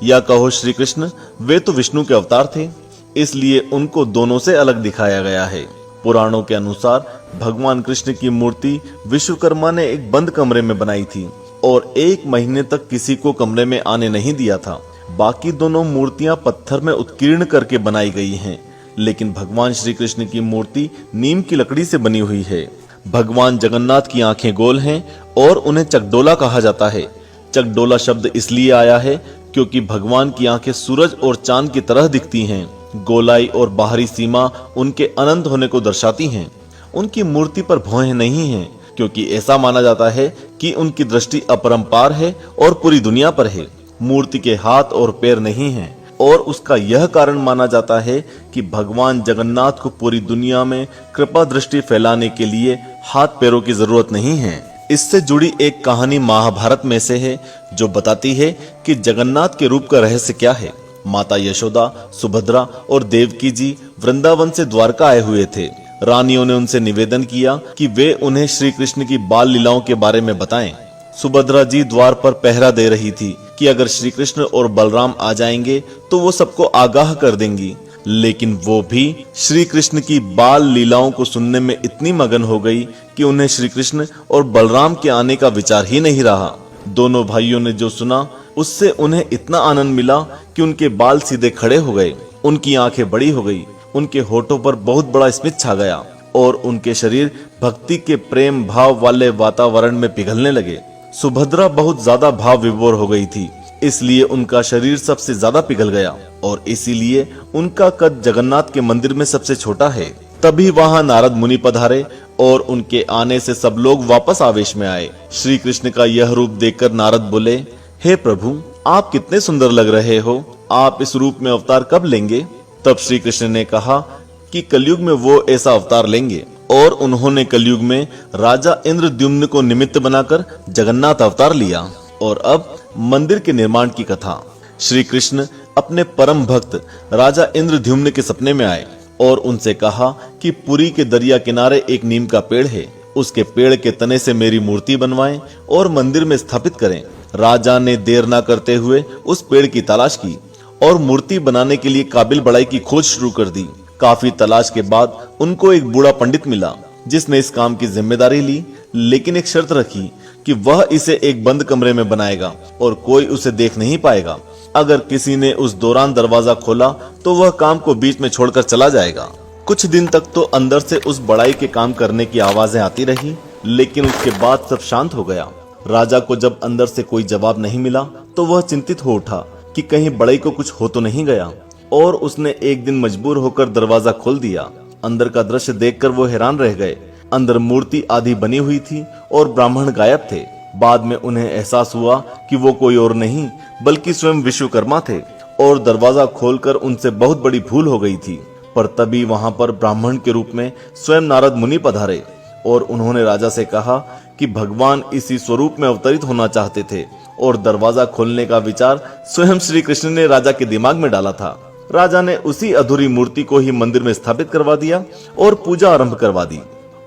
या कहो श्री कृष्ण, वे तो विष्णु के अवतार थे, इसलिए उनको दोनों से अलग दिखाया गया है। पुराणों के अनुसार भगवान कृष्ण की मूर्ति विश्वकर्मा ने एक बंद कमरे में बनाई थी और 1 महीने तक किसी को कमरे में आने नहीं दिया था। बाकी दोनों मूर्तियां पत्थर में उत्कीर्ण करके बनाई गई हैं, लेकिन भगवान श्री कृष्ण की मूर्ति नीम की लकड़ी से बनी हुई है। भगवान जगन्नाथ की आंखें गोल हैं और उन्हें चकडोला कहा जाता है। चकडोला शब्द इसलिए आया है क्योंकि भगवान की आंखें सूरज और चांद की तरह दिखती हैं। गोलाई और बाहरी सीमा उनके अनंत होने को दर्शाती हैं। उनकी मूर्ति पर भौहें नहीं हैं, क्योंकि ऐसा माना जाता है कि उनकी दृष्टि अपरंपार है और पूरी दुनिया पर है। मूर्ति के हाथ और पैर नहीं हैं और उसका यह कारण माना जाता है कि भगवान जगन्नाथ को पूरी दुनिया में कृपा दृष्टि फैलाने के लिए हाथ पैरों की जरूरत नहीं है। इससे जुड़ी एक कहानी महाभारत में से है, जो बताती है कि जगन्नाथ के रूप का रहस्य क्या है। माता यशोदा, सुभद्रा और देवकी जी वृंदावन से द्वारका आए हुए थे। रानियों ने उनसे निवेदन किया कि वे उन्हें श्री कृष्ण की बाल लीलाओं के बारे में बताएं। सुभद्रा जी द्वार पर पहरा दे रही थी कि अगर श्री कृष्ण और बलराम आ जाएंगे तो वो सबको आगाह कर देंगी, लेकिन वो भी श्री कृष्ण की बाल लीलाओं को सुनने में इतनी मगन हो गई कि उन्हें श्री कृष्ण और बलराम के आने का विचार ही नहीं रहा। दोनों भाइयों ने जो सुना उससे उन्हें इतना आनंद मिला कि उनके बाल सीधे खड़े हो गए, उनकी आंखें बड़ी हो गई, उनके होठों पर बहुत बड़ा स्मित छा गया और उनके शरीर भक्ति के प्रेम भाव वाले वातावरण में पिघलने लगे। सुभद्रा बहुत ज्यादा भाव विभोर हो गई थी, इसलिए उनका शरीर सबसे ज्यादा पिघल गया और इसीलिए उनका कद जगन्नाथ के मंदिर में सबसे छोटा है। तभी वहां नारद मुनि पधारे और उनके आने से सब लोग वापस आवेश में आए। श्री कृष्ण का यह रूप देखकर नारद बोले, हे प्रभु, आप कितने सुंदर लग रहे हो, आप इस रूप में अवतार कब लेंगे? तब श्री कृष्ण ने कहा कि कलयुग में वो ऐसा अवतार लेंगे और उन्होंने कलयुग में राजा इंद्रद्युम्न को निमित्त बनाकर जगन्नाथ अवतार लिया। और अब मंदिर के निर्माण की कथा। श्री कृष्ण अपने परम भक्त राजा इंद्रद्युम्न के सपने में आए और उनसे कहा कि पुरी के दरिया किनारे एक नीम का पेड़ है, उसके पेड़ के तने से मेरी मूर्ति बनवाएं और मंदिर में स्थापित करें। राजा ने देर न करते हुए उस पेड़ की तलाश की और मूर्ति बनाने के लिए काबिल बढ़ाई की खोज शुरू कर दी। काफी तलाश के बाद उनको एक बूढ़ा पंडित मिला जिसने इस काम की जिम्मेदारी ली, लेकिन एक शर्त रखी कि वह इसे एक बंद कमरे में बनाएगा और कोई उसे देख नहीं पाएगा। अगर किसी ने उस दौरान दरवाजा खोला तो वह काम को बीच में छोड़कर चला जाएगा। कुछ दिन तक तो अंदर से उस बढ़ाई के काम करने की आवाजें आती रही, लेकिन उसके बाद सब शांत हो गया। राजा को जब अंदर से कोई जवाब नहीं मिला तो वह चिंतित हो उठा कि कहीं बढ़ई को कुछ हो तो नहीं गया, और उसने एक दिन मजबूर होकर दरवाजा खोल दिया। अंदर का दृश्य देखकर वो हैरान रह गए। अंदर मूर्ति आधी बनी हुई थी और ब्राह्मण गायब थे। बाद में उन्हें एहसास हुआ कि वो कोई और नहीं बल्कि स्वयं विश्वकर्मा थे और दरवाजा खोलकर उनसे बहुत बड़ी भूल हो गई थी। पर तभी वहां पर ब्राह्मण के रूप में स्वयं नारद मुनि पधारे और उन्होंने राजा से कहा कि भगवान इसी स्वरूप में अवतरित होना चाहते थे और दरवाजा खोलने का विचार स्वयं श्री कृष्ण ने राजा के दिमाग में डाला था। राजा ने उसी अधूरी मूर्ति को ही मंदिर में स्थापित करवा दिया और पूजा आरंभ करवा दी।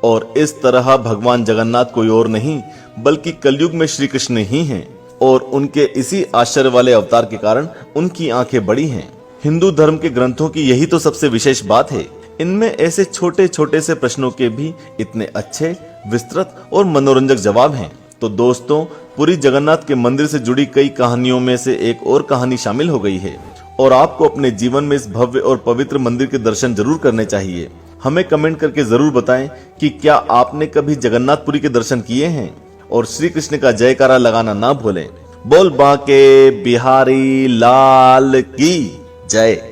और इस तरह भगवान जगन्नाथ कोई और नहीं बल्कि कलयुग में श्री कृष्ण ही हैं और उनके इसी आश्चर्य वाले अवतार के कारण उनकी आंखें बड़ी हैं। हिंदू धर्म के ग्रंथों की यही तो सबसे विशेष बात है। इनमें ऐसे छोटे छोटे से प्रश्नों के भी इतने अच्छे, विस्तृत और मनोरंजक जवाब हैं। तो दोस्तों, पुरी जगन्नाथ के मंदिर से जुड़ी कई कहानियों में से एक और कहानी शामिल हो गई है और आपको अपने जीवन में इस भव्य और पवित्र मंदिर के दर्शन जरूर करने चाहिए। हमें कमेंट करके जरूर बताएं कि क्या आपने कभी जगन्नाथपुरी के दर्शन किए हैं, और श्री कृष्ण का जयकारा लगाना ना भूलें। बोल बांके बिहारी लाल की जय।